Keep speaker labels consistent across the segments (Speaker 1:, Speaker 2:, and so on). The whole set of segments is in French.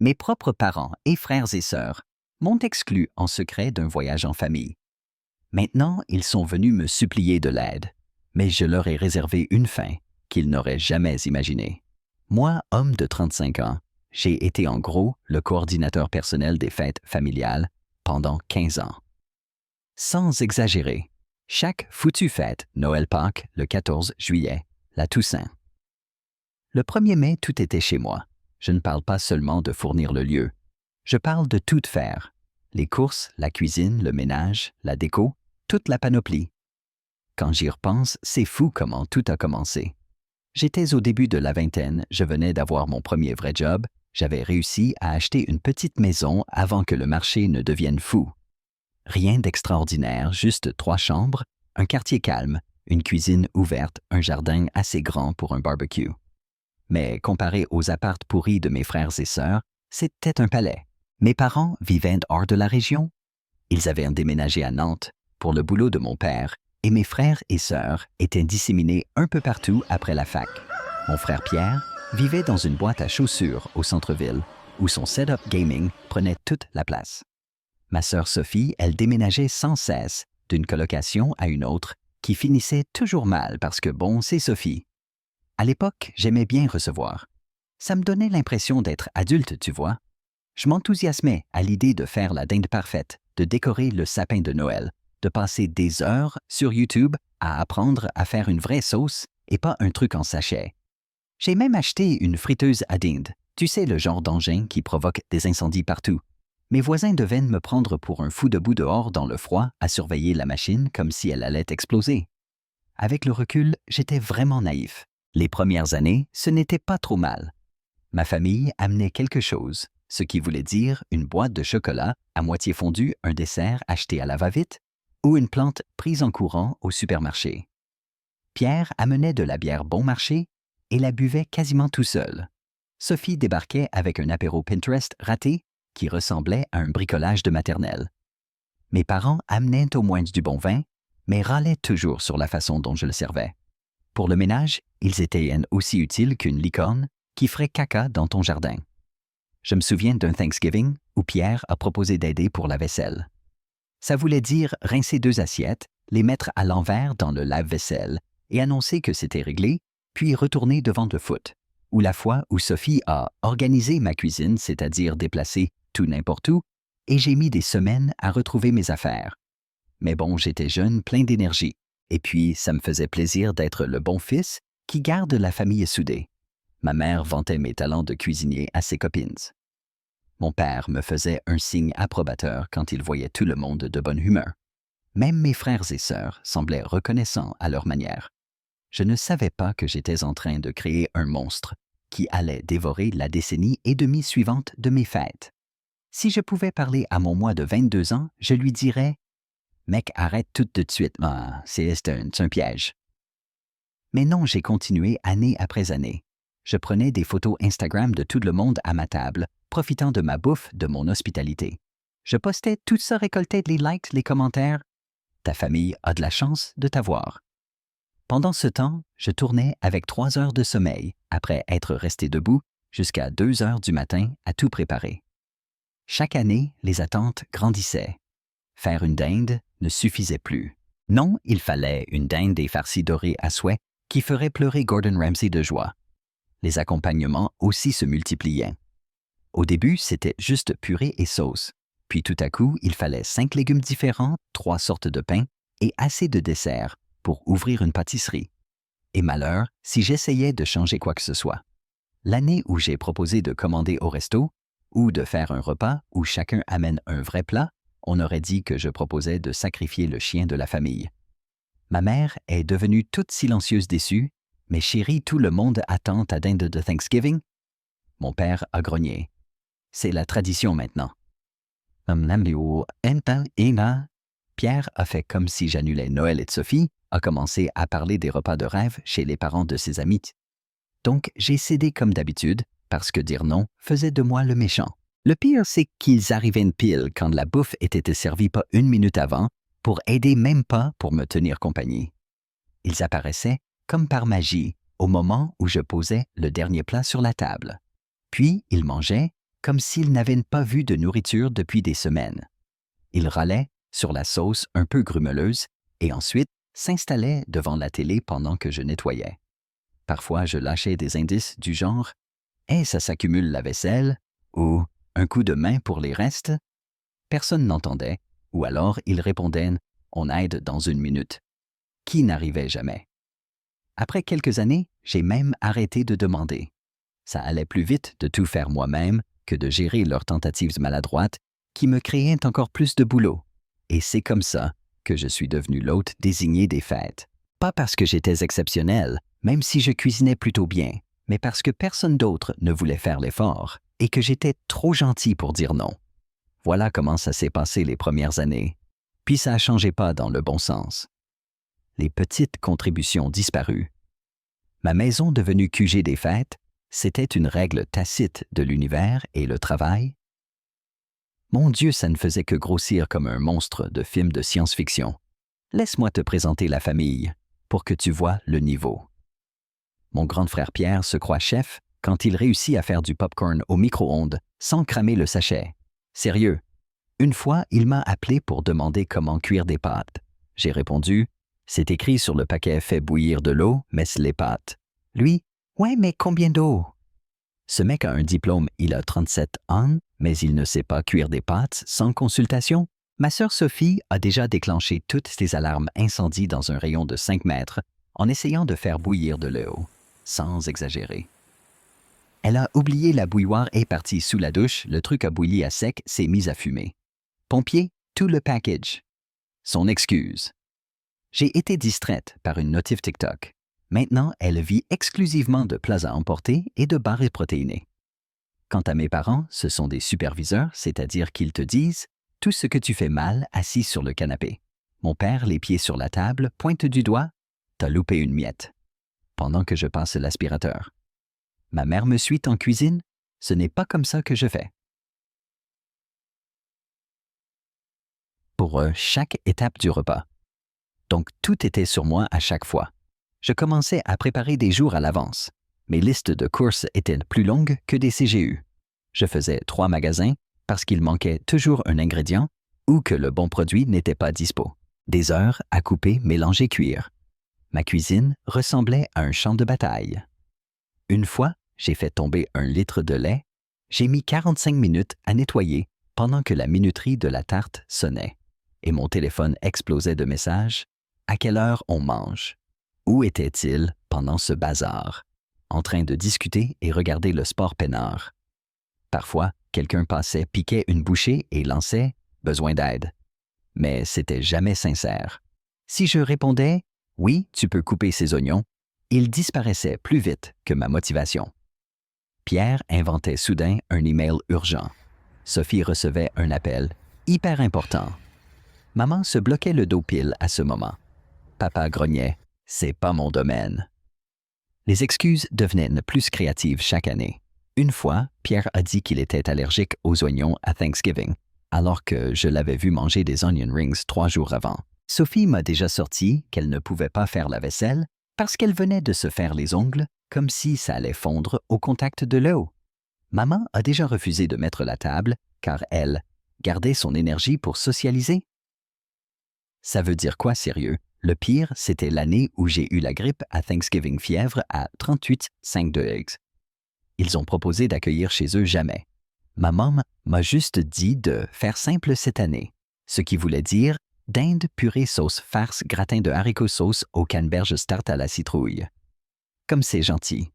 Speaker 1: Mes propres parents et frères et sœurs m'ont exclu en secret d'un voyage en famille. Maintenant, ils sont venus me supplier de l'aide, mais je leur ai réservé une fin qu'ils n'auraient jamais imaginée. Moi, homme de 35 ans, j'ai été en gros le coordinateur personnel des fêtes familiales pendant 15 ans. Sans exagérer, chaque foutue fête, Noël-Pâques, le 14 juillet, la Toussaint. Le 1er mai, tout était chez moi. Je ne parle pas seulement de fournir le lieu. Je parle de tout faire. Les courses, la cuisine, le ménage, la déco, toute la panoplie. Quand j'y repense, c'est fou comment tout a commencé. J'étais au début de la vingtaine, je venais d'avoir mon premier vrai job, j'avais réussi à acheter une petite maison avant que le marché ne devienne fou. Rien d'extraordinaire, juste 3 chambres, un quartier calme, une cuisine ouverte, un jardin assez grand pour un barbecue. Mais comparé aux apparts pourris de mes frères et sœurs, c'était un palais. Mes parents vivaient hors de la région. Ils avaient déménagé à Nantes pour le boulot de mon père, et mes frères et sœurs étaient disséminés un peu partout après la fac. Mon frère Pierre vivait dans une boîte à chaussures au centre-ville, où son setup gaming prenait toute la place. Ma sœur Sophie, elle déménageait sans cesse d'une colocation à une autre, qui finissait toujours mal parce que bon, c'est Sophie. À l'époque, j'aimais bien recevoir. Ça me donnait l'impression d'être adulte, tu vois. Je m'enthousiasmais à l'idée de faire la dinde parfaite, de décorer le sapin de Noël, de passer des heures sur YouTube à apprendre à faire une vraie sauce et pas un truc en sachet. J'ai même acheté une friteuse à dinde, tu sais le genre d'engin qui provoque des incendies partout. Mes voisins devaient me prendre pour un fou debout dehors dans le froid à surveiller la machine comme si elle allait exploser. Avec le recul, j'étais vraiment naïf. Les premières années, ce n'était pas trop mal. Ma famille amenait quelque chose, ce qui voulait dire une boîte de chocolat à moitié fondu, un dessert acheté à la va-vite ou une plante prise en courant au supermarché. Pierre amenait de la bière bon marché et la buvait quasiment tout seul. Sophie débarquait avec un apéro Pinterest raté qui ressemblait à un bricolage de maternelle. Mes parents amenaient au moins du bon vin, mais râlaient toujours sur la façon dont je le servais. Pour le ménage, ils étaient aussi utiles qu'une licorne qui ferait caca dans ton jardin. Je me souviens d'un Thanksgiving où Pierre a proposé d'aider pour la vaisselle. Ça voulait dire rincer 2 assiettes, les mettre à l'envers dans le lave-vaisselle et annoncer que c'était réglé, puis retourner devant le foot. Ou la fois où Sophie a organisé ma cuisine, c'est-à-dire déplacé tout n'importe où, et j'ai mis des semaines à retrouver mes affaires. Mais bon, j'étais jeune, plein d'énergie. Et puis, ça me faisait plaisir d'être le bon fils qui garde la famille soudée. Ma mère vantait mes talents de cuisinier à ses copines. Mon père me faisait un signe approbateur quand il voyait tout le monde de bonne humeur. Même mes frères et sœurs semblaient reconnaissants à leur manière. Je ne savais pas que j'étais en train de créer un monstre qui allait dévorer la décennie et demie suivante de mes fêtes. Si je pouvais parler à mon moi de 22 ans, je lui dirais « Mec, arrête tout de suite, c'est un piège. » Mais non, j'ai continué année après année. Je prenais des photos Instagram de tout le monde à ma table, profitant de ma bouffe, de mon hospitalité. Je postais tout ça, récoltait les likes, les commentaires. Ta famille a de la chance de t'avoir. Pendant ce temps, je tournais avec 3 heures de sommeil, après être resté debout jusqu'à 2 heures du matin à tout préparer. Chaque année, les attentes grandissaient. Faire une dinde ne suffisait plus. Non, il fallait une dinde et farcie dorée à souhait qui ferait pleurer Gordon Ramsay de joie. Les accompagnements aussi se multipliaient. Au début, c'était juste purée et sauce. Puis tout à coup, il fallait 5 légumes différents, 3 sortes de pain et assez de desserts pour ouvrir une pâtisserie. Et malheur si j'essayais de changer quoi que ce soit. L'année où j'ai proposé de commander au resto ou de faire un repas où chacun amène un vrai plat, on aurait dit que je proposais de sacrifier le chien de la famille. Ma mère est devenue toute silencieuse déçue, mais chérie, tout le monde attend ta dinde de Thanksgiving. Mon père a grogné. C'est la tradition maintenant. Pierre a fait comme si j'annulais Noël et Sophie, a commencé à parler des repas de rêve chez les parents de ses amis. Donc j'ai cédé comme d'habitude, parce que dire non faisait de moi le méchant. Le pire, c'est qu'ils arrivaient pile quand la bouffe était servie pas 1 minute avant, pour aider même pas pour me tenir compagnie. Ils apparaissaient comme par magie au moment où je posais le dernier plat sur la table. Puis ils mangeaient, comme s'ils n'avaient pas vu de nourriture depuis des semaines. Ils râlaient sur la sauce un peu grumeleuse et ensuite s'installaient devant la télé pendant que je nettoyais. Parfois, je lâchais des indices du genre « Hey, ça s'accumule la vaisselle » ou « Un coup de main pour les restes ». Personne n'entendait, ou alors ils répondaient « On aide dans 1 minute », qui n'arrivait jamais. Après quelques années, j'ai même arrêté de demander. Ça allait plus vite de tout faire moi-même que de gérer leurs tentatives maladroites qui me créaient encore plus de boulot. Et c'est comme ça que je suis devenu l'hôte désigné des fêtes. Pas parce que j'étais exceptionnel, même si je cuisinais plutôt bien, mais parce que personne d'autre ne voulait faire l'effort et que j'étais trop gentil pour dire non. Voilà comment ça s'est passé les premières années. Puis ça ne changeait pas dans le bon sens. Les petites contributions disparues. Ma maison devenue QG des fêtes, c'était une règle tacite de l'univers et le travail. Mon Dieu, ça ne faisait que grossir comme un monstre de film de science-fiction. Laisse-moi te présenter la famille, pour que tu vois le niveau. Mon grand frère Pierre se croit chef quand il réussit à faire du popcorn au micro-ondes sans cramer le sachet. Sérieux, une fois, il m'a appelé pour demander comment cuire des pâtes. J'ai répondu, c'est écrit sur le paquet « Fais bouillir de l'eau, mais les pâtes ». Lui, ouais, mais combien d'eau? Ce mec a un diplôme, il a 37 ans, mais il ne sait pas cuire des pâtes sans consultation. Ma sœur Sophie a déjà déclenché toutes ses alarmes incendie dans un rayon de 5 mètres en essayant de faire bouillir de l'eau, sans exagérer. Elle a oublié la bouilloire et est partie sous la douche, le truc a bouilli à sec, s'est mis à fumer. Pompier, tout le package. Son excuse. J'ai été distraite par une notif TikTok. Maintenant, elle vit exclusivement de plats à emporter et de barres protéinées. Quant à mes parents, ce sont des superviseurs, c'est-à-dire qu'ils te disent tout ce que tu fais mal assis sur le canapé. Mon père, les pieds sur la table, pointe du doigt « T'as loupé une miette » pendant que je passe l'aspirateur. Ma mère me suit en cuisine, ce n'est pas comme ça que je fais. Pour eux, chaque étape du repas. Donc tout était sur moi à chaque fois. Je commençais à préparer des jours à l'avance. Mes listes de courses étaient plus longues que des CGU. Je faisais 3 magasins parce qu'il manquait toujours un ingrédient ou que le bon produit n'était pas dispo. Des heures à couper, mélanger, cuire. Ma cuisine ressemblait à un champ de bataille. Une fois, j'ai fait tomber 1 litre de lait. J'ai mis 45 minutes à nettoyer pendant que la minuterie de la tarte sonnait. Et mon téléphone explosait de messages. À quelle heure on mange? Où était-il pendant ce bazar? En train de discuter et regarder le sport peinard. Parfois, quelqu'un passait, piquait une bouchée et lançait « besoin d'aide ». Mais c'était jamais sincère. Si je répondais « oui, tu peux couper ces oignons », il disparaissait plus vite que ma motivation. Pierre inventait soudain un email urgent. Sophie recevait un appel hyper important. Maman se bloquait le dos pile à ce moment. Papa grognait « c'est pas mon domaine ». Les excuses devenaient plus créatives chaque année. Une fois, Pierre a dit qu'il était allergique aux oignons à Thanksgiving, alors que je l'avais vu manger des onion rings 3 jours avant. Sophie m'a déjà sorti qu'elle ne pouvait pas faire la vaisselle parce qu'elle venait de se faire les ongles comme si ça allait fondre au contact de l'eau. Maman a déjà refusé de mettre la table car elle gardait son énergie pour socialiser. Ça veut dire quoi, sérieux? Le pire, c'était l'année où j'ai eu la grippe à Thanksgiving fièvre à 38,5 degrés. Ils ont proposé d'accueillir chez eux jamais. Maman m'a juste dit de faire simple cette année, ce qui voulait dire dinde purée sauce farce gratin de haricots sauce au canneberge tarte à la citrouille. Comme c'est gentil.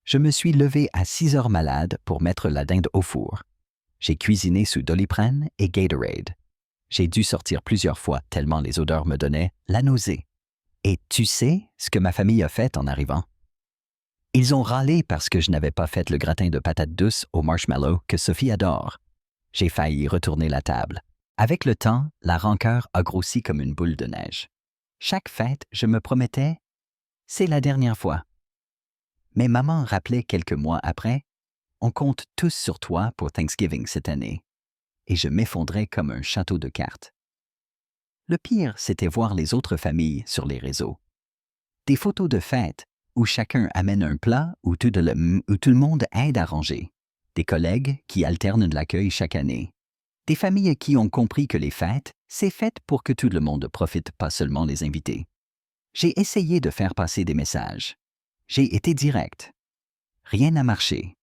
Speaker 1: Je me suis levé à 6 heures malade pour mettre la dinde au four. J'ai cuisiné sous Doliprane et Gatorade. J'ai dû sortir plusieurs fois tellement les odeurs me donnaient la nausée. Et tu sais ce que ma famille a fait en arrivant? Ils ont râlé parce que je n'avais pas fait le gratin de patates douces au marshmallow que Sophie adore. J'ai failli retourner la table. Avec le temps, la rancœur a grossi comme une boule de neige. Chaque fête, je me promettais « c'est la dernière fois ». Mais maman rappelait quelques mois après « on compte tous sur toi pour Thanksgiving cette année ». Et je m'effondrais comme un château de cartes. Le pire, c'était voir les autres familles sur les réseaux. Des photos de fêtes où chacun amène un plat où tout le monde aide à ranger. des collègues qui alternent l'accueil chaque année, des familles qui ont compris que les fêtes, c'est fait pour que tout le monde profite, pas seulement les invités. J'ai essayé de faire passer des messages. J'ai été direct. Rien n'a marché.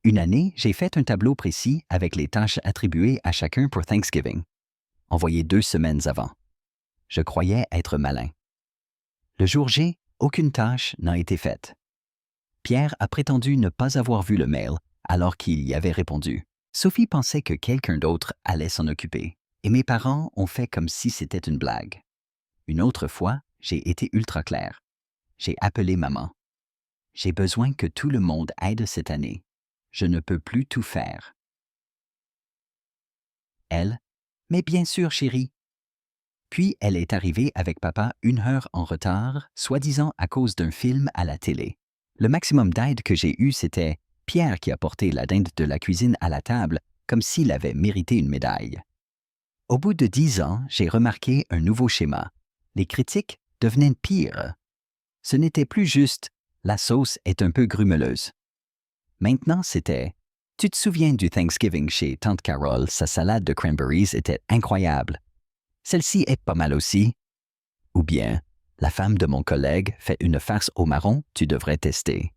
Speaker 1: Une année, j'ai fait un tableau précis avec les tâches attribuées à chacun pour Thanksgiving, envoyé 2 semaines avant. Je croyais être malin. Le jour J, aucune tâche n'a été faite. Pierre a prétendu ne pas avoir vu le mail alors qu'il y avait répondu. Sophie pensait que quelqu'un d'autre allait s'en occuper, et mes parents ont fait comme si c'était une blague. Une autre fois, j'ai été ultra clair. J'ai appelé maman. J'ai besoin que tout le monde aide cette année. Je ne peux plus tout faire. Elle, mais bien sûr, chérie. Puis elle est arrivée avec papa 1 heure en retard, soi-disant à cause d'un film à la télé. Le maximum d'aide que j'ai eu, c'était Pierre qui a porté la dinde de la cuisine à la table comme s'il avait mérité une médaille. Au bout de 10 ans, j'ai remarqué un nouveau schéma. Les critiques devenaient pires. Ce n'était plus juste « la sauce est un peu grumeleuse ». Maintenant, c'était « tu te souviens du Thanksgiving chez Tante Carole, sa salade de cranberries était incroyable. Celle-ci est pas mal aussi. » Ou bien « la femme de mon collègue fait une farce au marron, tu devrais tester. »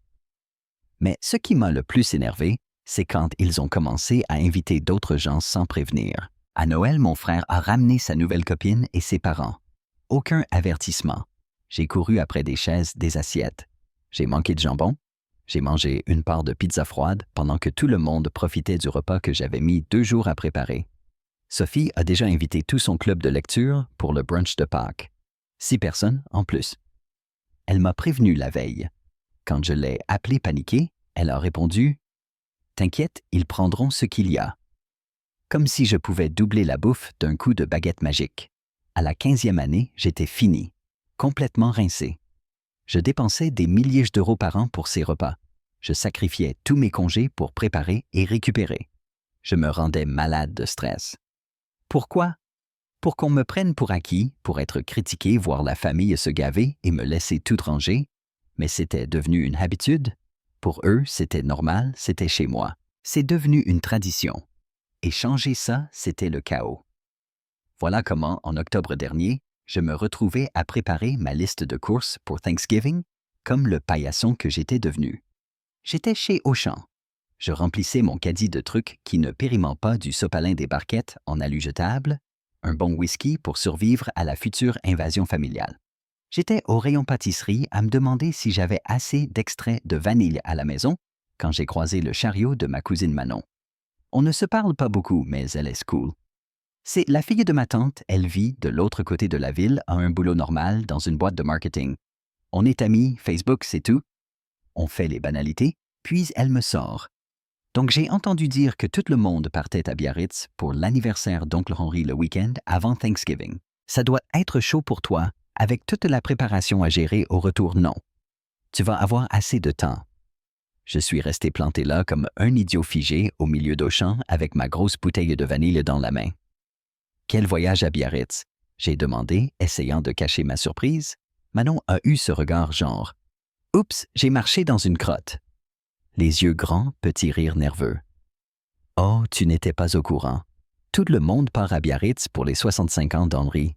Speaker 1: Mais ce qui m'a le plus énervé, c'est quand ils ont commencé à inviter d'autres gens sans prévenir. À Noël, mon frère a ramené sa nouvelle copine et ses parents. Aucun avertissement. J'ai couru après des chaises, des assiettes. J'ai manqué de jambon. J'ai mangé une part de pizza froide pendant que tout le monde profitait du repas que j'avais mis 2 jours à préparer. Sophie a déjà invité tout son club de lecture pour le brunch de Pâques. 6 personnes en plus. Elle m'a prévenu la veille. Quand je l'ai appelée paniquée, elle a répondu « T'inquiète, ils prendront ce qu'il y a. » Comme si je pouvais doubler la bouffe d'un coup de baguette magique. À la 15e année, j'étais fini, complètement rincé. Je dépensais des milliers d'euros par an pour ces repas. Je sacrifiais tous mes congés pour préparer et récupérer. Je me rendais malade de stress. Pourquoi? Pour qu'on me prenne pour acquis, pour être critiqué, voir la famille se gaver et me laisser tout ranger. Mais c'était devenu une habitude. Pour eux, c'était normal, c'était chez moi. C'est devenu une tradition. Et changer ça, c'était le chaos. Voilà comment, en octobre dernier, je me retrouvais à préparer ma liste de courses pour Thanksgiving, comme le paillasson que j'étais devenu. J'étais chez Auchan. Je remplissais mon caddie de trucs qui ne périment pas du sopalin des barquettes en alu jetable, un bon whisky pour survivre à la future invasion familiale. J'étais au rayon pâtisserie à me demander si j'avais assez d'extrait de vanille à la maison quand j'ai croisé le chariot de ma cousine Manon. On ne se parle pas beaucoup, mais elle est cool. C'est la fille de ma tante, elle vit de l'autre côté de la ville, a un boulot normal dans une boîte de marketing. On est amis, Facebook, c'est tout. On fait les banalités, puis elle me sort. Donc j'ai entendu dire que tout le monde partait à Biarritz pour l'anniversaire d'Oncle Henri le week-end avant Thanksgiving. Ça doit être chaud pour toi, avec toute la préparation à gérer au retour, non. Tu vas avoir assez de temps. Je suis resté planté là comme un idiot figé au milieu d'Auchan avec ma grosse bouteille de vanille dans la main. Quel voyage à Biarritz? J'ai demandé, essayant de cacher ma surprise. Manon a eu ce regard genre « Oups, j'ai marché dans une crotte ». Les yeux grands, petit rire nerveux. « Oh, tu n'étais pas au courant. Tout le monde part à Biarritz pour les 65 ans d'Henri.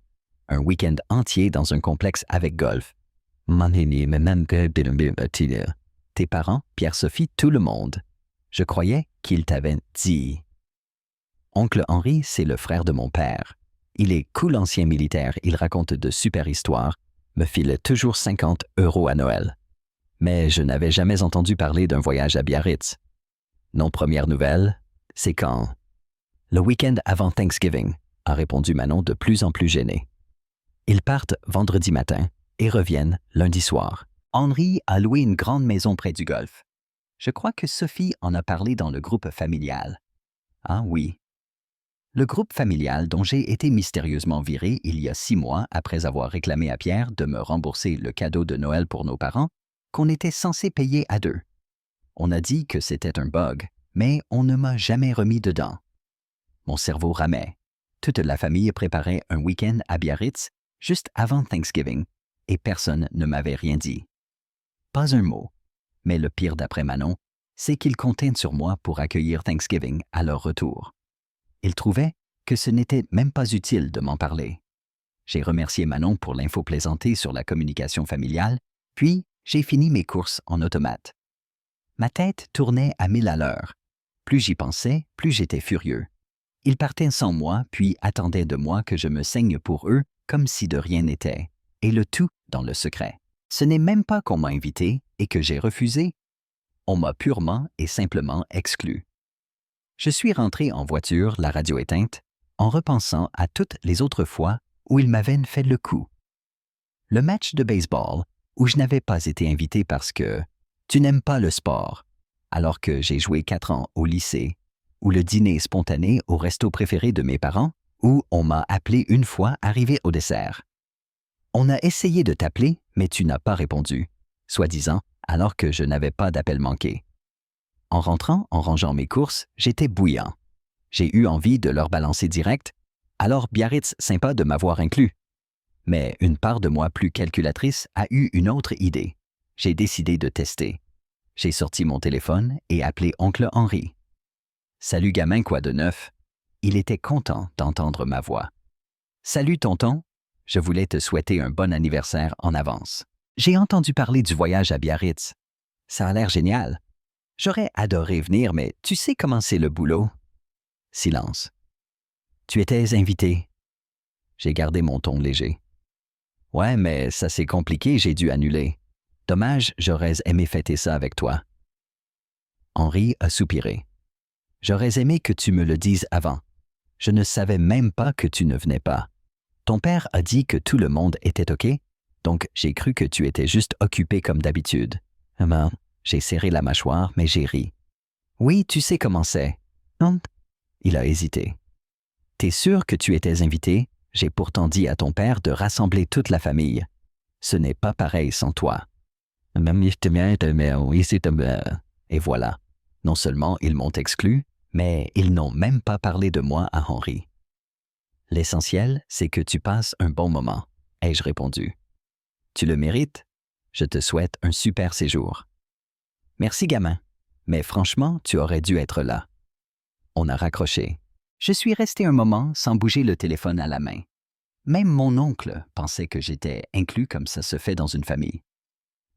Speaker 1: Un week-end entier dans un complexe avec golf. Tes parents, Pierre-Sophie, tout le monde. Je croyais qu'ils t'avaient dit. » Oncle Henri, c'est le frère de mon père. Il est cool ancien militaire, il raconte de super histoires, me file toujours 50 € à Noël. Mais je n'avais jamais entendu parler d'un voyage à Biarritz. Non, première nouvelle, c'est quand? Le week-end avant Thanksgiving, a répondu Manon de plus en plus gênée. Ils partent vendredi matin et reviennent lundi soir. Henri a loué une grande maison près du golfe. Je crois que Sophie en a parlé dans le groupe familial. Ah oui. Le groupe familial dont j'ai été mystérieusement viré il y a 6 mois après avoir réclamé à Pierre de me rembourser le cadeau de Noël pour nos parents, qu'on était censé payer à 2. On a dit que c'était un bug, mais on ne m'a jamais remis dedans. Mon cerveau ramait. Toute la famille préparait un week-end à Biarritz juste avant Thanksgiving, et personne ne m'avait rien dit. Pas un mot. Mais le pire d'après Manon, c'est qu'ils comptaient sur moi pour accueillir Thanksgiving à leur retour. Ils trouvaient que ce n'était même pas utile de m'en parler. J'ai remercié Manon pour l'info plaisantée sur la communication familiale, puis j'ai fini mes courses en automate. Ma tête tournait à 1000 à l'heure. Plus j'y pensais, plus j'étais furieux. Ils partaient sans moi, puis attendaient de moi que je me saigne pour eux comme si de rien n'était, et le tout dans le secret. Ce n'est même pas qu'on m'a invité et que j'ai refusé. On m'a purement et simplement exclu. Je suis rentré en voiture, la radio éteinte, en repensant à toutes les autres fois où ils m'avaient fait le coup. Le match de baseball, où je n'avais pas été invité parce que tu n'aimes pas le sport, alors que j'ai joué 4 ans au lycée, ou le dîner spontané au resto préféré de mes parents, où on m'a appelé une fois arrivé au dessert. On a essayé de t'appeler, mais tu n'as pas répondu, soi-disant, alors que je n'avais pas d'appel manqué. En rentrant, en rangeant mes courses, j'étais bouillant. J'ai eu envie de leur balancer direct, alors Biarritz sympa de m'avoir inclus. Mais une part de moi plus calculatrice a eu une autre idée. J'ai décidé de tester. J'ai sorti mon téléphone et appelé oncle Henri. « Salut gamin, quoi de neuf? » Il était content d'entendre ma voix. « Salut tonton, je voulais te souhaiter un bon anniversaire en avance. J'ai entendu parler du voyage à Biarritz. Ça a l'air génial. J'aurais adoré venir, mais tu sais comment c'est le boulot. » Silence. « Tu étais invité. » J'ai gardé mon ton léger. « Ouais, mais ça s'est compliqué, j'ai dû annuler. Dommage, j'aurais aimé fêter ça avec toi. » Henri a soupiré. « J'aurais aimé que tu me le dises avant. Je ne savais même pas que tu ne venais pas. Ton père a dit que tout le monde était OK, donc j'ai cru que tu étais juste occupé comme d'habitude. » J'ai serré la mâchoire, mais j'ai ri. « Oui, tu sais comment c'est. » Non. Il a hésité. « T'es sûr que tu étais invité? J'ai pourtant dit à ton père de rassembler toute la famille. Ce n'est pas pareil sans toi. » Et voilà. Non seulement ils m'ont exclu, mais ils n'ont même pas parlé de moi à Henri. « L'essentiel, c'est que tu passes un bon moment, » ai-je répondu. « Tu le mérites? Je te souhaite un super séjour. » « Merci gamin, mais franchement, tu aurais dû être là. » On a raccroché. Je suis resté un moment sans bouger le téléphone à la main. Même mon oncle pensait que j'étais inclus comme ça se fait dans une famille.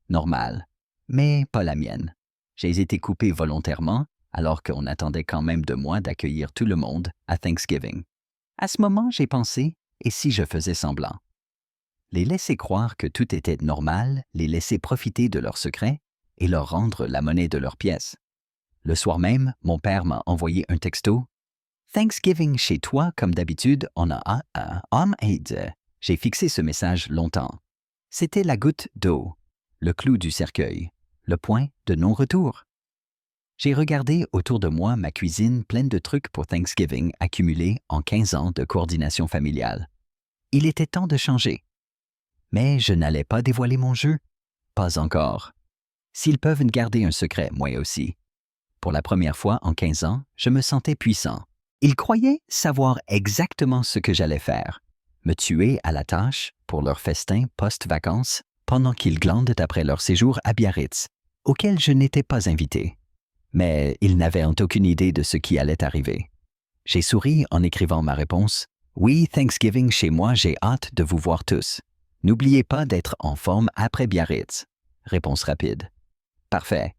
Speaker 1: Normal, mais pas la mienne. J'ai été coupé volontairement, alors qu'on attendait quand même de moi d'accueillir tout le monde à Thanksgiving. À ce moment, j'ai pensé, et si je faisais semblant? Les laisser croire que tout était normal, les laisser profiter de leurs secrets et leur rendre la monnaie de leurs pièces. Le soir même, mon père m'a envoyé un texto. « Thanksgiving chez toi, comme d'habitude, on a un homme aide. » J'ai fixé ce message longtemps. C'était la goutte d'eau, le clou du cercueil, le point de non-retour. J'ai regardé autour de moi ma cuisine pleine de trucs pour Thanksgiving accumulés en 15 ans de coordination familiale. Il était temps de changer. Mais je n'allais pas dévoiler mon jeu. Pas encore. S'ils peuvent garder un secret, moi aussi. Pour la première fois en 15 ans, je me sentais puissant. Ils croyaient savoir exactement ce que j'allais faire. Me tuer à la tâche pour leur festin post-vacances pendant qu'ils glandent après leur séjour à Biarritz, auquel je n'étais pas invité. Mais ils n'avaient aucune idée de ce qui allait arriver. J'ai souri en écrivant ma réponse. « Oui, Thanksgiving chez moi, j'ai hâte de vous voir tous. N'oubliez pas d'être en forme après Biarritz. » Réponse rapide. « Parfait.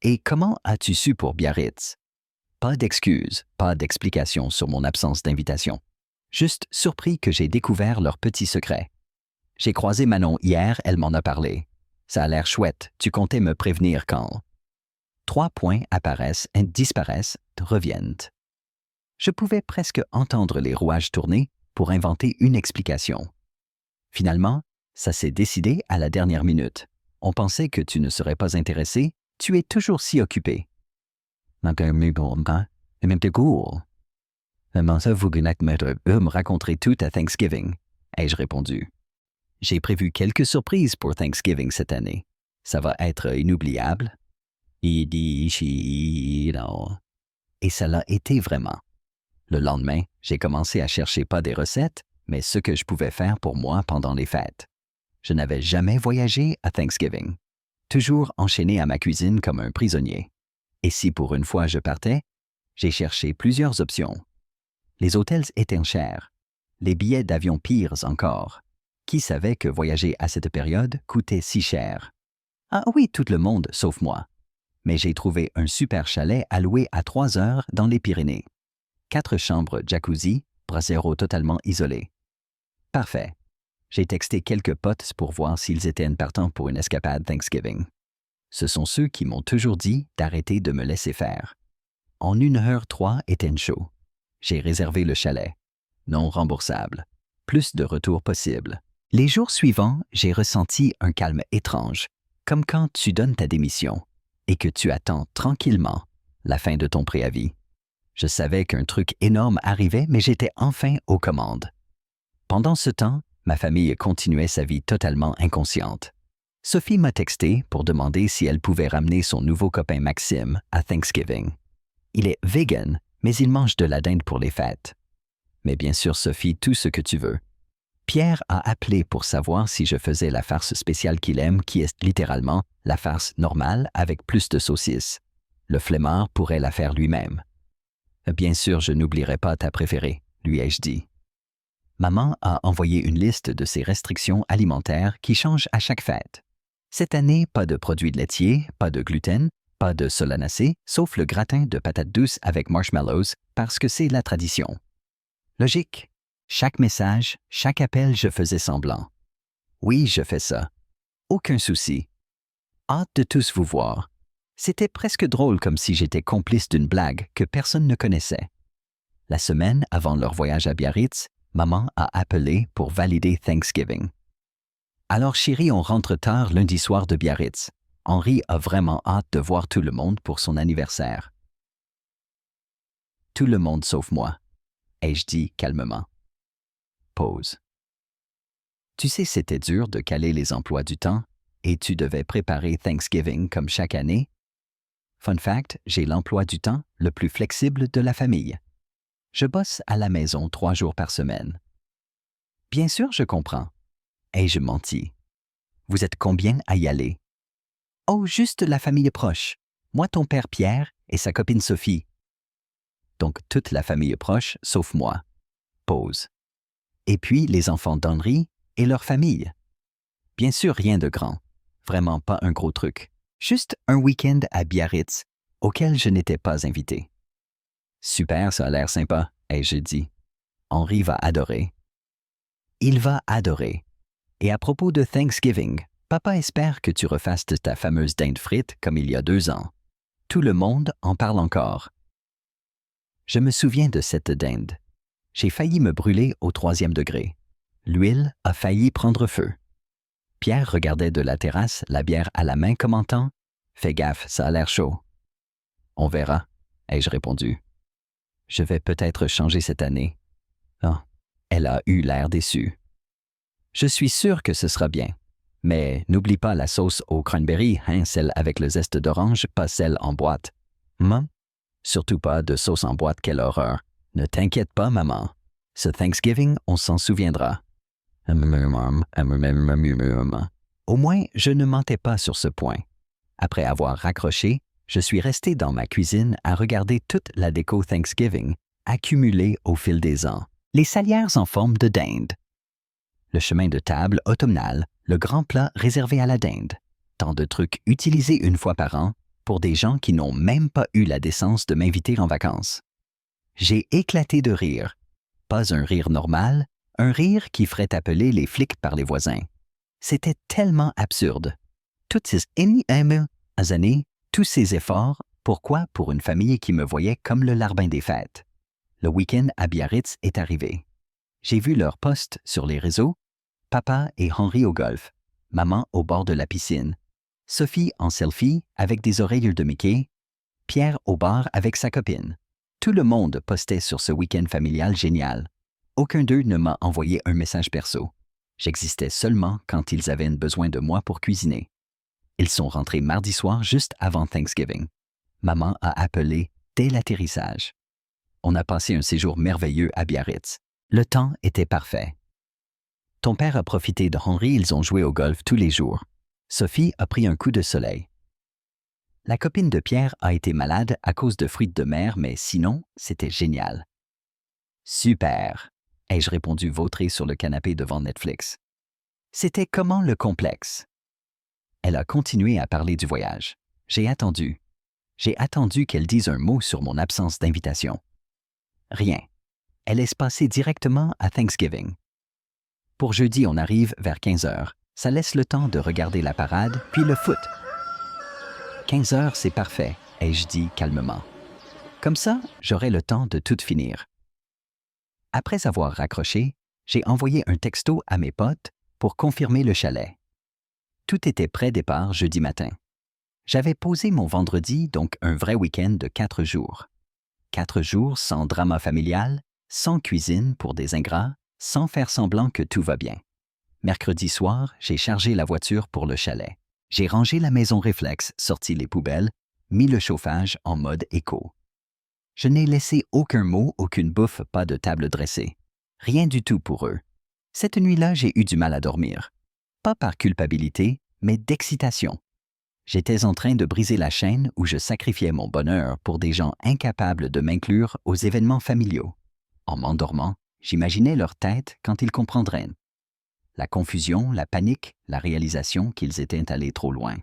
Speaker 1: Et comment as-tu su pour Biarritz? » Pas d'excuses, pas d'explications sur mon absence d'invitation. Juste surpris que j'ai découvert leur petit secret. J'ai croisé Manon hier, elle m'en a parlé. Ça a l'air chouette, tu comptais me prévenir quand? 3 points apparaissent, disparaissent, reviennent. Je pouvais presque entendre les rouages tourner pour inventer une explication. Finalement, ça s'est décidé à la dernière minute. On pensait que tu ne serais pas intéressé, tu es toujours si occupé. Me raconter tout à Thanksgiving, ai-je répondu. J'ai prévu quelques surprises pour Thanksgiving cette année. Ça va être inoubliable. Et ça l'a été vraiment. Le lendemain, j'ai commencé à chercher pas des recettes, mais ce que je pouvais faire pour moi pendant les fêtes. Je n'avais jamais voyagé à Thanksgiving. Toujours enchaîné à ma cuisine comme un prisonnier. Et si pour une fois je partais, j'ai cherché plusieurs options. Les hôtels étaient chers. Les billets d'avion pires encore. Qui savait que voyager à cette période coûtait si cher? Ah oui, tout le monde, sauf moi. Mais j'ai trouvé un super chalet à louer à 3 heures dans les Pyrénées. 4 chambres jacuzzi, brasero totalement isolé. Parfait. J'ai texté quelques potes pour voir s'ils étaient partants pour une escapade Thanksgiving. Ce sont ceux qui m'ont toujours dit d'arrêter de me laisser faire. En 1h03 était chaud. J'ai réservé le chalet. Non remboursable. Plus de retours possibles. Les jours suivants, j'ai ressenti un calme étrange, comme quand tu donnes ta démission et que tu attends tranquillement la fin de ton préavis. Je savais qu'un truc énorme arrivait, mais j'étais enfin aux commandes. Pendant ce temps, ma famille continuait sa vie totalement inconsciente. Sophie m'a texté pour demander si elle pouvait ramener son nouveau copain Maxime à Thanksgiving. Il est vegan, mais il mange de la dinde pour les fêtes. Mais bien sûr, Sophie, tout ce que tu veux. Pierre a appelé pour savoir si je faisais la farce spéciale qu'il aime, qui est littéralement la farce normale avec plus de saucisses. Le flemmard pourrait la faire lui-même. Bien sûr, je n'oublierai pas ta préférée, lui ai-je dit. Maman a envoyé une liste de ses restrictions alimentaires qui changent à chaque fête. Cette année, pas de produits laitiers, pas de gluten, pas de solanacées, sauf le gratin de patates douces avec marshmallows, parce que c'est la tradition. Logique. Chaque message, chaque appel, je faisais semblant. Oui, je fais ça. Aucun souci. Hâte de tous vous voir. C'était presque drôle comme si j'étais complice d'une blague que personne ne connaissait. La semaine avant leur voyage à Biarritz, maman a appelé pour valider Thanksgiving. Alors chérie, on rentre tard lundi soir de Biarritz. Henri a vraiment hâte de voir tout le monde pour son anniversaire. Tout le monde sauf moi, ai-je dit calmement. Pause. Tu sais, c'était dur de caler les emplois du temps et tu devais préparer Thanksgiving comme chaque année. Fun fact, j'ai l'emploi du temps le plus flexible de la famille. Je bosse à la maison 3 jours par semaine. Bien sûr, je comprends. Ai-je menti? Vous êtes combien à y aller? Oh, juste la famille proche. Moi, ton père Pierre et sa copine Sophie. Donc toute la famille proche, sauf moi. Pause. Et puis les enfants d'Henri et leur famille. Bien sûr, rien de grand. Vraiment pas un gros truc. Juste un week-end à Biarritz, auquel je n'étais pas invité. Super, ça a l'air sympa, ai-je dit. Henri va adorer. Il va adorer. Et à propos de Thanksgiving, papa espère que tu refasses ta fameuse dinde frite comme il y a 2 ans. Tout le monde en parle encore. Je me souviens de cette dinde. J'ai failli me brûler au 3e degré. L'huile a failli prendre feu. Pierre regardait de la terrasse, la bière à la main, commentant « Fais gaffe, ça a l'air chaud. »« On verra, » ai-je répondu. « Je vais peut-être changer cette année. » Oh, elle a eu l'air déçue. « Je suis sûr que ce sera bien. Mais n'oublie pas la sauce au cranberry, hein, celle avec le zeste d'orange, pas celle en boîte. » Surtout pas de sauce en boîte, quelle horreur. Ne t'inquiète pas, maman. Ce Thanksgiving, on s'en souviendra. Au moins, je ne mentais pas sur ce point. Après avoir raccroché, je suis resté dans ma cuisine à regarder toute la déco Thanksgiving accumulée au fil des ans. Les salières en forme de dinde. Le chemin de table automnal, le grand plat réservé à la dinde. Tant de trucs utilisés une fois par an pour des gens qui n'ont même pas eu la décence de m'inviter en vacances. J'ai éclaté de rire. Pas un rire normal, un rire qui ferait appeler les flics par les voisins. C'était tellement absurde. Toutes ces années, tous ces efforts, pourquoi pour une famille qui me voyait comme le larbin des fêtes? Le week-end à Biarritz est arrivé. J'ai vu leurs posts sur les réseaux. Papa et Henri au golf. Maman au bord de la piscine. Sophie en selfie avec des oreilles de Mickey. Pierre au bar avec sa copine. Tout le monde postait sur ce week-end familial génial. Aucun d'eux ne m'a envoyé un message perso. J'existais seulement quand ils avaient besoin de moi pour cuisiner. Ils sont rentrés mardi soir juste avant Thanksgiving. Maman a appelé dès l'atterrissage. On a passé un séjour merveilleux à Biarritz. Le temps était parfait. Ton père a profité de Henri, ils ont joué au golf tous les jours. Sophie a pris un coup de soleil. La copine de Pierre a été malade à cause de fruits de mer, mais sinon, c'était génial. Super, ai-je répondu vautré sur le canapé devant Netflix. C'était comment le complexe? Elle a continué à parler du voyage. J'ai attendu. J'ai attendu qu'elle dise un mot sur mon absence d'invitation. Rien. Elle laisse passer directement à Thanksgiving. Pour jeudi, on arrive vers 15 heures. Ça laisse le temps de regarder la parade, puis le foot. 15 heures, c'est parfait, ai-je dit calmement. Comme ça, j'aurai le temps de tout finir. Après avoir raccroché, j'ai envoyé un texto à mes potes pour confirmer le chalet. Tout était prêt départ jeudi matin. J'avais posé mon vendredi, donc un vrai week-end de 4 jours. 4 jours sans drama familial, sans cuisine pour des ingrats, sans faire semblant que tout va bien. Mercredi soir, j'ai chargé la voiture pour le chalet. J'ai rangé la maison réflexe, sorti les poubelles, mis le chauffage en mode éco. Je n'ai laissé aucun mot, aucune bouffe, pas de table dressée. Rien du tout pour eux. Cette nuit-là, j'ai eu du mal à dormir. Pas par culpabilité, mais d'excitation. J'étais en train de briser la chaîne où je sacrifiais mon bonheur pour des gens incapables de m'inclure aux événements familiaux. En m'endormant, j'imaginais leur tête quand ils comprendraient. La confusion, la panique, la réalisation qu'ils étaient allés trop loin.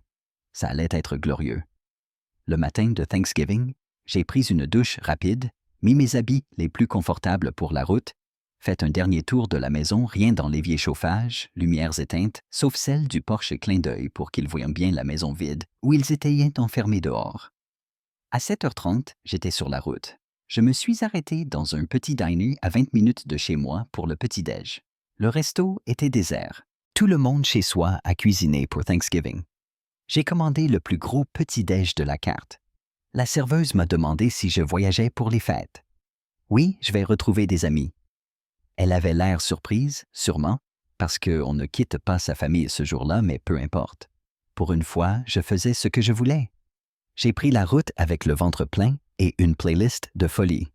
Speaker 1: Ça allait être glorieux. Le matin de Thanksgiving, j'ai pris une douche rapide, mis mes habits les plus confortables pour la route, fait un dernier tour de la maison, rien dans l'évier chauffage, lumières éteintes, sauf celle du porche clin d'œil pour qu'ils voient bien la maison vide, où ils étaient enfermés dehors. À 7h30, j'étais sur la route. Je me suis arrêté dans un petit diner à 20 minutes de chez moi pour le petit-déj. Le resto était désert. Tout le monde chez soi a cuisiné pour Thanksgiving. J'ai commandé le plus gros petit-déj de la carte. La serveuse m'a demandé si je voyageais pour les fêtes. Oui, je vais retrouver des amis. Elle avait l'air surprise, sûrement, parce qu'on ne quitte pas sa famille ce jour-là, mais peu importe. Pour une fois, je faisais ce que je voulais. J'ai pris la route avec le ventre plein et une playlist de folie.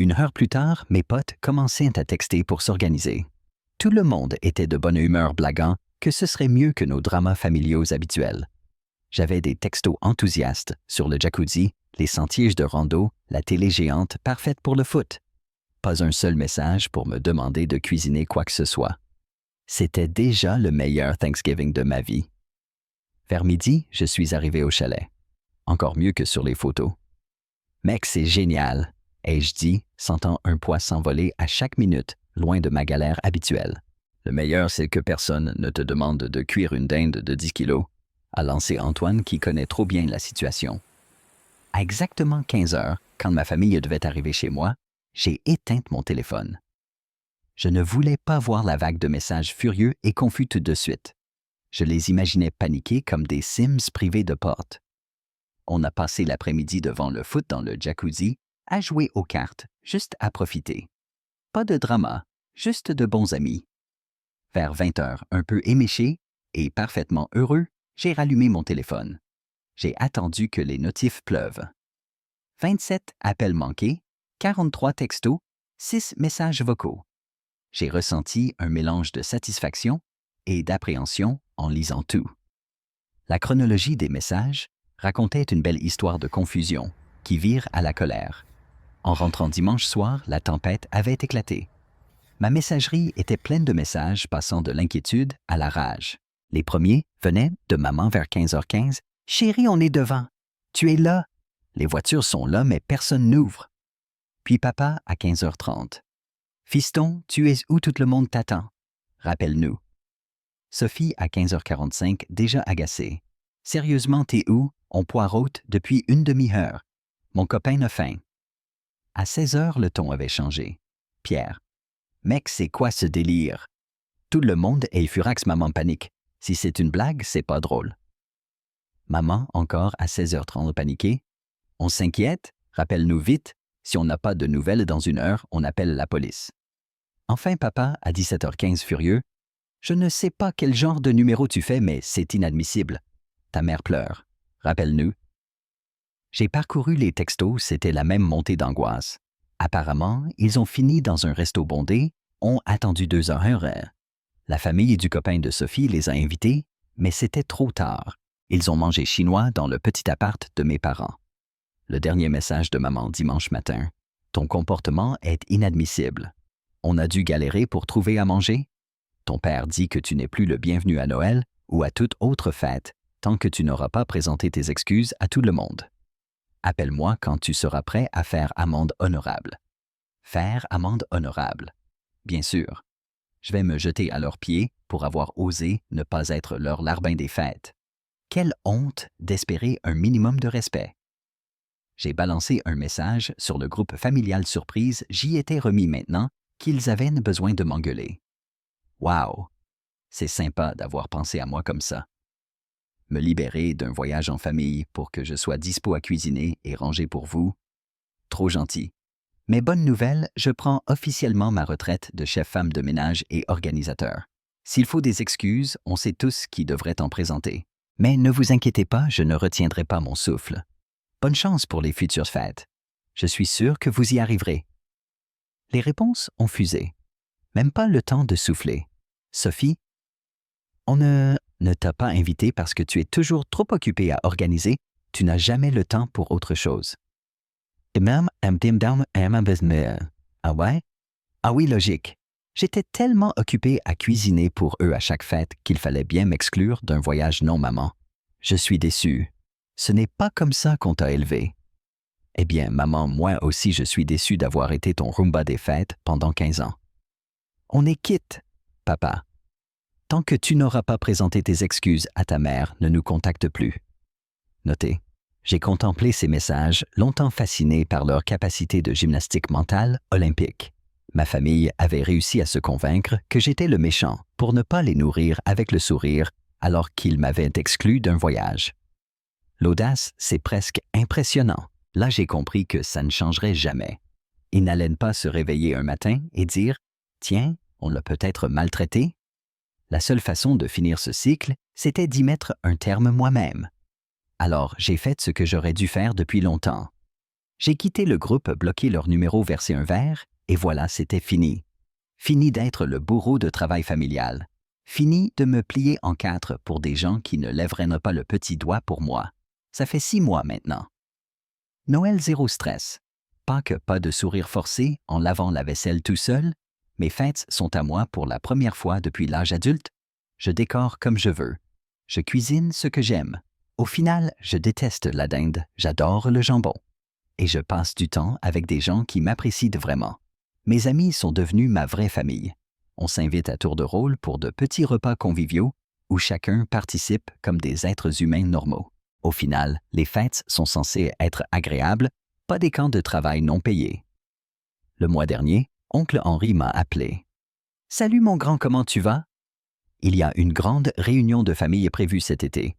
Speaker 1: 1 heure plus tard, mes potes commençaient à texter pour s'organiser. Tout le monde était de bonne humeur blaguant que ce serait mieux que nos dramas familiaux habituels. J'avais des textos enthousiastes sur le jacuzzi, les sentiers de rando, la télé géante parfaite pour le foot. Pas un seul message pour me demander de cuisiner quoi que ce soit. C'était déjà le meilleur Thanksgiving de ma vie. Vers midi, je suis arrivé au chalet. Encore mieux que sur les photos. Mec, c'est génial, ai-je dit, sentant un poids s'envoler à chaque minute, loin de ma galère habituelle. Le meilleur, c'est que personne ne te demande de cuire une dinde de 10 kilos, a lancé Antoine qui connaît trop bien la situation. À exactement 15 heures, quand ma famille devait arriver chez moi, j'ai éteint mon téléphone. Je ne voulais pas voir la vague de messages furieux et confus tout de suite. Je les imaginais paniqués comme des Sims privés de porte. On a passé l'après-midi devant le foot dans le jacuzzi, à jouer aux cartes, juste à profiter. Pas de drama, juste de bons amis. Vers 20 heures, un peu éméché et parfaitement heureux, j'ai rallumé mon téléphone. J'ai attendu que les notifs pleuvent. 27 appels manqués, 43 textos, 6 messages vocaux. J'ai ressenti un mélange de satisfaction et d'appréhension en lisant tout. La chronologie des messages racontait une belle histoire de confusion qui vire à la colère. En rentrant dimanche soir, la tempête avait éclaté. Ma messagerie était pleine de messages passant de l'inquiétude à la rage. Les premiers venaient de maman vers 15h15. « Chérie, on est devant. Tu es là. Les voitures sont là, mais personne n'ouvre. » Puis papa à 15h30. « Fiston, tu es où tout le monde t'attend? Rappelle-nous. » Sophie à 15h45, déjà agacée. « Sérieusement, t'es où? On poireaute depuis une demi-heure. Mon copain a faim. » À 16h, le ton avait changé. Pierre. « Mec, c'est quoi ce délire? Tout le monde est furax, maman panique. Si c'est une blague, c'est pas drôle. » Maman, encore à 16h30 paniquée. « On s'inquiète? Rappelle-nous vite. Si on n'a pas de nouvelles dans 1 heure, on appelle la police. » Enfin, papa, à 17h15 furieux. « Je ne sais pas quel genre de numéro tu fais, mais c'est inadmissible. Ta mère pleure. Rappelle-nous. » J'ai parcouru les textos, c'était la même montée d'angoisse. Apparemment, ils ont fini dans un resto bondé, ont attendu 2 heures. La famille du copain de Sophie les a invités, mais c'était trop tard. Ils ont mangé chinois dans le petit appart de mes parents. Le dernier message de maman dimanche matin. Ton comportement est inadmissible. On a dû galérer pour trouver à manger. Ton père dit que tu n'es plus le bienvenu à Noël ou à toute autre fête tant que tu n'auras pas présenté tes excuses à tout le monde. Appelle-moi quand tu seras prêt à faire amende honorable. Faire amende honorable. Bien sûr. Je vais me jeter à leurs pieds pour avoir osé ne pas être leur larbin des fêtes. Quelle honte d'espérer un minimum de respect. J'ai balancé un message sur le groupe familial surprise, j'y étais remis maintenant qu'ils avaient besoin de m'engueuler. Wow! C'est sympa d'avoir pensé à moi comme ça. Me libérer d'un voyage en famille pour que je sois dispo à cuisiner et ranger pour vous. Trop gentil. Mais bonne nouvelle, je prends officiellement ma retraite de chef-femme de ménage et organisateur. S'il faut des excuses, on sait tous qui devrait en présenter. Mais ne vous inquiétez pas, je ne retiendrai pas mon souffle. Bonne chance pour les futures fêtes. Je suis sûr que vous y arriverez. Les réponses ont fusé. Même pas le temps de souffler. Sophie, on ne t'a pas invité parce que tu es toujours trop occupée à organiser, tu n'as jamais le temps pour autre chose. Ah ouais? Ah oui, logique. J'étais tellement occupée à cuisiner pour eux à chaque fête qu'il fallait bien m'exclure d'un voyage non maman. Je suis déçue. Ce n'est pas comme ça qu'on t'a élevé. Eh bien, maman, moi aussi je suis déçue d'avoir été ton Roomba des fêtes pendant 15 ans. On est quitte, papa. Tant que tu n'auras pas présenté tes excuses à ta mère, ne nous contacte plus. Notez, j'ai contemplé ces messages, longtemps fasciné par leur capacité de gymnastique mentale olympique. Ma famille avait réussi à se convaincre que j'étais le méchant pour ne pas les nourrir avec le sourire alors qu'ils m'avaient exclu d'un voyage. L'audace, c'est presque impressionnant. Là, j'ai compris que ça ne changerait jamais. Ils n'allaient pas se réveiller un matin et dire « Tiens, on l'a peut-être maltraité ». La seule façon de finir ce cycle, c'était d'y mettre un terme moi-même. Alors, j'ai fait ce que j'aurais dû faire depuis longtemps. J'ai quitté le groupe, bloqué leur numéro, versé un verre, et voilà, c'était fini. Fini d'être le bourreau de travail familial. Fini de me plier en quatre pour des gens qui ne lèveraient pas le petit doigt pour moi. Ça fait 6 mois maintenant. Noël zéro stress. Pâques, pas de sourire forcé en lavant la vaisselle tout seul. Mes fêtes sont à moi pour la première fois depuis l'âge adulte. Je décore comme je veux. Je cuisine ce que j'aime. Au final, je déteste la dinde, j'adore le jambon. Et je passe du temps avec des gens qui m'apprécient vraiment. Mes amis sont devenus ma vraie famille. On s'invite à tour de rôle pour de petits repas conviviaux où chacun participe comme des êtres humains normaux. Au final, les fêtes sont censées être agréables, pas des camps de travail non payés. Le mois dernier, oncle Henri m'a appelé. « Salut mon grand, comment tu vas? Il y a une grande réunion de famille prévue cet été.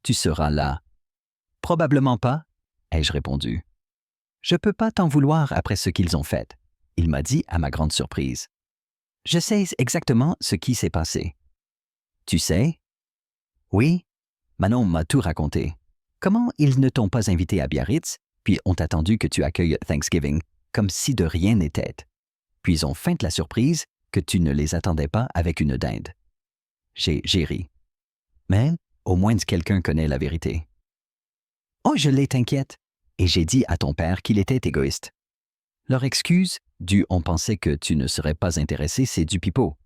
Speaker 1: Tu seras là. »« Probablement pas, » ai-je répondu. « Je peux pas t'en vouloir après ce qu'ils ont fait. » Il m'a dit à ma grande surprise. « Je sais exactement ce qui s'est passé. »« Tu sais? »« Oui. » Manon m'a tout raconté. Comment ils ne t'ont pas invité à Biarritz, puis ont attendu que tu accueilles Thanksgiving, comme si de rien n'était. Puis ont feint la surprise que tu ne les attendais pas avec une dinde. J'ai ri. Mais au moins quelqu'un connaît la vérité. Oh, je l'ai, t'inquiète. Et j'ai dit à ton père qu'il était égoïste. Leur excuse, on pensait que tu ne serais pas intéressé, c'est du pipeau.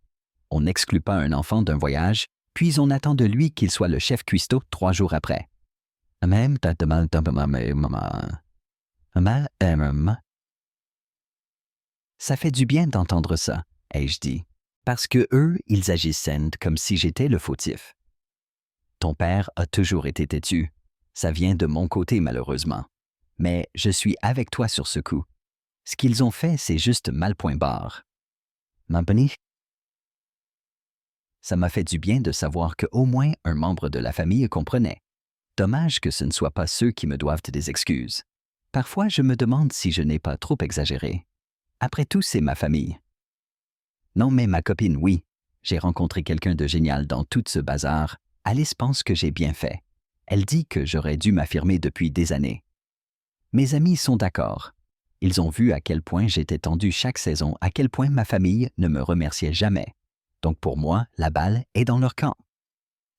Speaker 1: On n'exclut pas un enfant d'un voyage, puis on attend de lui qu'il soit le chef cuistot 3 jours après. Même ça fait du bien d'entendre ça, ai-je dit, parce que eux, ils agissent comme si j'étais le fautif. Ton père a toujours été têtu. Ça vient de mon côté, malheureusement. Mais je suis avec toi sur ce coup. Ce qu'ils ont fait, c'est juste mal point barre. M'abonner? Ça m'a fait du bien de savoir qu'au moins un membre de la famille comprenait. Dommage que ce ne soit pas ceux qui me doivent des excuses. Parfois, je me demande si je n'ai pas trop exagéré. Après tout, c'est ma famille. Non, mais ma copine, oui. J'ai rencontré quelqu'un de génial dans tout ce bazar. Alice pense que j'ai bien fait. Elle dit que j'aurais dû m'affirmer depuis des années. Mes amis sont d'accord. Ils ont vu à quel point j'étais tendu chaque saison, à quel point ma famille ne me remerciait jamais. Donc pour moi, la balle est dans leur camp.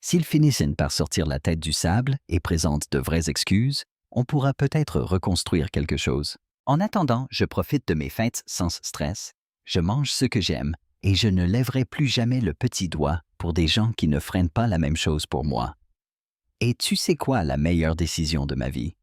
Speaker 1: S'ils finissent par sortir la tête du sable et présentent de vraies excuses, on pourra peut-être reconstruire quelque chose. En attendant, je profite de mes fêtes sans stress, je mange ce que j'aime et je ne lèverai plus jamais le petit doigt pour des gens qui ne freinent pas la même chose pour moi. Et tu sais quoi la meilleure décision de ma vie?